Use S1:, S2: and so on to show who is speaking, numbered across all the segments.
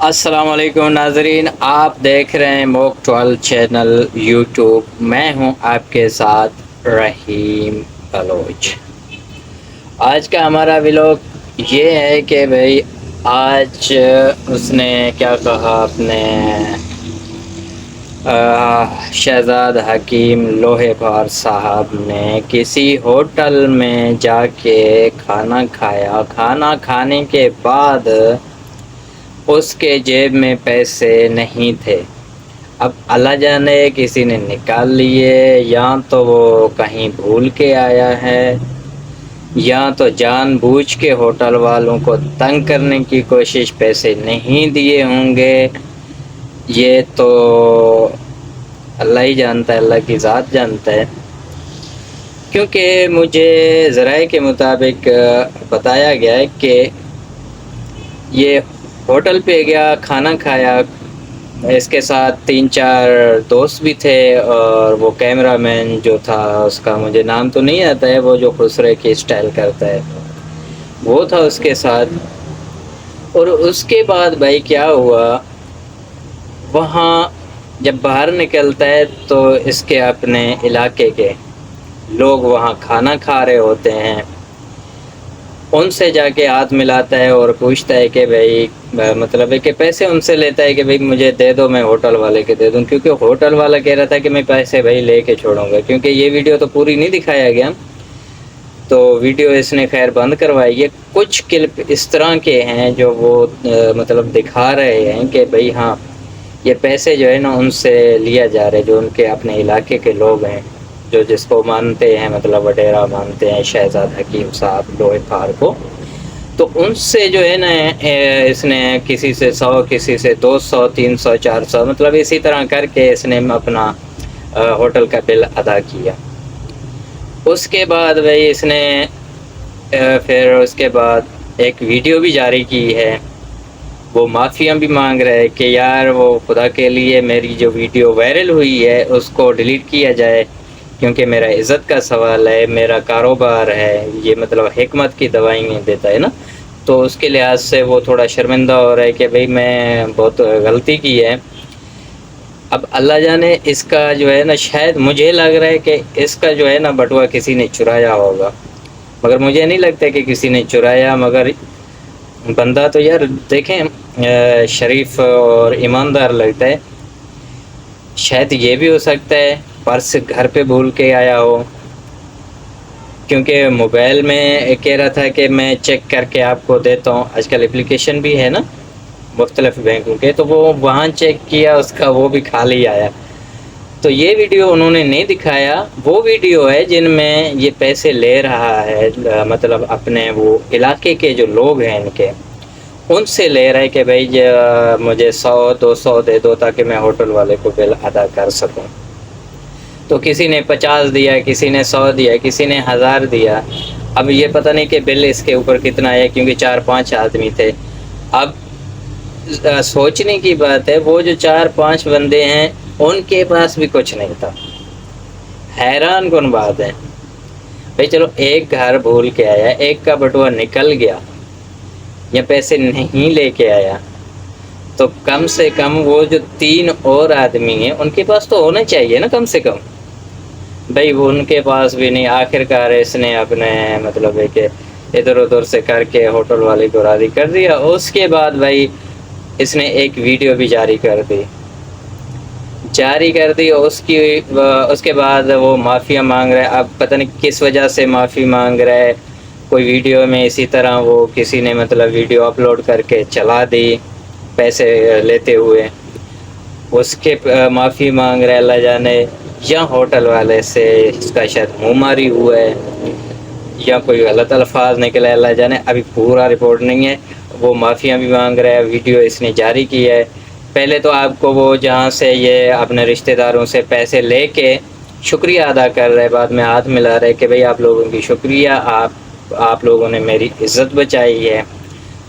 S1: السلام علیکم ناظرین، آپ دیکھ رہے ہیں موک 12 چینل یوٹیوب۔ میں ہوں آپ کے ساتھ رحیم بلوچ۔ آج کا ہمارا ولاگ یہ ہے کہ بھئی آج اس نے کیا کہا، اپنے شہزاد حکیم لوہے پار صاحب نے کسی ہوٹل میں جا کے کھانا کھایا۔ کھانا کھانے کے بعد اس کے جیب میں پیسے نہیں تھے۔ اب اللہ جانے کسی نے نکال لیے، یا تو وہ کہیں بھول کے آیا ہے، یا تو جان بوجھ کے ہوٹل والوں کو تنگ کرنے کی کوشش، پیسے نہیں دیے ہوں گے۔ یہ تو اللہ ہی جانتا ہے، اللہ کی ذات جانتا ہے۔ کیونکہ مجھے ذرائع کے مطابق بتایا گیا ہے کہ یہ ہوٹل پہ گیا، کھانا کھایا، اس کے ساتھ 3-4 دوست بھی تھے، اور وہ کیمرہ مین جو تھا، اس کا مجھے نام تو نہیں آتا ہے، وہ جو خسرے کی اسٹائل کرتا ہے، وہ تھا اس کے ساتھ۔ اور اس کے بعد بھائی کیا ہوا، وہاں جب باہر نکلتا ہے تو اس کے اپنے علاقے کے لوگ وہاں کھانا کھا رہے ہوتے ہیں، ان سے جا کے ہاتھ ملاتا ہے اور پوچھتا ہے کہ بھائی، مطلب ہے کہ پیسے ان سے لیتا ہے کہ بھائی مجھے دے دو، میں ہوٹل والے کے دے دوں، کیونکہ ہوٹل والا کہہ رہا تھا کہ میں پیسے بھائی لے کے چھوڑوں گا، کیونکہ یہ ویڈیو تو پوری نہیں دکھایا گیا، تو ویڈیو اس نے خیر بند کروائی ہے۔ کچھ کلپ اس طرح کے ہیں جو وہ مطلب دکھا رہے ہیں کہ بھائی ہاں، یہ پیسے جو ہے نا ان سے لیا جا رہا ہے، جو ان کے اپنے علاقے کے لوگ ہیں، جو جس کو مانتے ہیں، مطلب وڈیرا مانتے ہیں شہزاد حکیم صاحب لوہے پھار کو، تو ان سے جو ہے نا اس نے کسی سے 100، کسی سے 200، 300، 400، مطلب اسی طرح کر کے اس نے اپنا ہوٹل کا بل ادا کیا۔ اس کے بعد بھائی اس نے پھر اس کے بعد ایک ویڈیو بھی جاری کی ہے، وہ معافیاں بھی مانگ رہے ہیں کہ یار وہ خدا کے لیے میری جو ویڈیو وائرل ہوئی ہے اس کو ڈیلیٹ کیا جائے، کیونکہ میرا عزت کا سوال ہے، میرا کاروبار ہے، یہ مطلب حکمت کی دوائیں دیتا ہے نا، تو اس کے لحاظ سے وہ تھوڑا شرمندہ ہو رہا ہے کہ بھئی میں بہت غلطی کی ہے۔ اب اللہ جانے اس کا جو ہے نا، شاید مجھے لگ رہا ہے کہ اس کا جو ہے نا بٹوا کسی نے چرایا ہوگا، مگر مجھے نہیں لگتا کہ کسی نے چرایا، مگر بندہ تو یار دیکھیں شریف اور ایماندار لگتا ہے، شاید یہ بھی ہو سکتا ہے پرس گھر پہ بھول کے آیا ہو، کیونکہ موبائل میں کہہ رہا تھا کہ میں چیک کر کے آپ کو دیتا ہوں، آج کل اپلیکیشن بھی ہے نا مختلف بینکوں کے، تو وہ وہاں چیک کیا، اس کا وہ بھی خالی آیا۔ تو یہ ویڈیو انہوں نے نہیں دکھایا، وہ ویڈیو ہے جن میں یہ پیسے لے رہا ہے، مطلب اپنے وہ علاقے کے جو لوگ ہیں ان کے، ان سے لے رہے کہ بھائی مجھے 100-200 دے دو تاکہ میں ہوٹل والے کو بل ادا کر سکوں۔ تو کسی نے 50 دیا، کسی نے 100 دیا، کسی نے 1000 دیا۔ اب یہ پتہ نہیں کہ بل اس کے اوپر کتنا ہے، کیونکہ 4-5 آدمی تھے۔ اب سوچنے کی بات ہے، وہ جو 4-5 بندے ہیں ان کے پاس بھی کچھ نہیں تھا۔ حیران کن بات ہے بھائی، چلو ایک گھر بھول کے آیا، ایک کا بٹوا نکل گیا یا پیسے نہیں لے کے آیا، تو کم سے کم وہ جو 3 اور آدمی ہیں ان کے پاس تو ہونا چاہیے نا کم سے کم۔ بھائی وہ ان کے پاس بھی نہیں، آخرکار اس نے اپنے مطلب ہے کہ ادھر ادھر سے کر کے ہوٹل والے کو راضی کر دیا۔ اس کے بعد بھائی اس نے ایک ویڈیو بھی جاری کر دی، اس کے بعد وہ معافیا مانگ رہا ہے۔ اب پتہ نہیں کس وجہ سے معافی مانگ رہا ہے، کوئی ویڈیو میں اسی طرح وہ کسی نے مطلب ویڈیو اپلوڈ کر کے چلا دی پیسے لیتے ہوئے، اس کے معافی مانگ رہا ہے، اللہ جانے یا ہوٹل والے سے اس کا شاید منہ ماری ہوا ہے یا کوئی غلط الفاظ نکلے، اللہ جانے، ابھی پورا رپورٹ نہیں ہے۔ وہ معافیاں بھی مانگ رہا ہے، ویڈیو اس نے جاری کی ہے۔ پہلے تو آپ کو وہ جہاں سے یہ اپنے رشتہ داروں سے پیسے لے کے شکریہ ادا کر رہے، بعد میں ہاتھ ملا رہے کہ بھئی آپ لوگوں کی شکریہ، آپ لوگوں نے میری عزت بچائی ہے،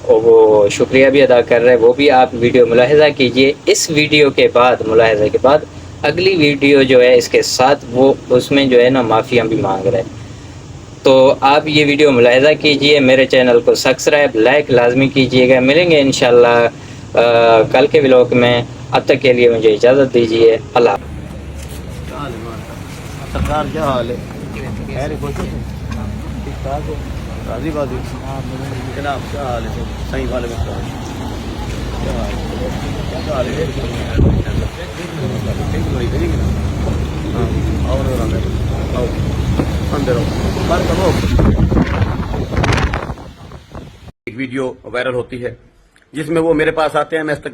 S1: اور وہ شکریہ بھی ادا کر رہے، وہ بھی آپ ویڈیو ملاحظہ کیجئے۔ اس ویڈیو کے بعد، ملاحظہ کے بعد، اگلی ویڈیو جو ہے اس کے ساتھ، وہ اس میں جو ہے نا معافیاں بھی مانگ رہے۔ تو آپ یہ ویڈیو ملاحظہ کیجئے، میرے چینل کو سبسکرائب، لائک لازمی کیجئے گا۔ ملیں گے انشاءاللہ کل کے ولاگ میں. اب تک کے لیے مجھے اجازت دیجیے. اللہ.
S2: سرکار کیا حال ہے؟ خیر ہے؟ خوش ہو؟ ٹھیک ٹھاک ہو؟ راضی بازی؟ جناب کیا حال ہے؟ صحیح والے میں کیا حال ہے؟ کیا حال ہے؟ ہاں اور آؤ اندر آؤ. ایک ویڈیو وائرل ہوتی ہے جس میں وہ میرے پاس آتے ہیں. میں استقبال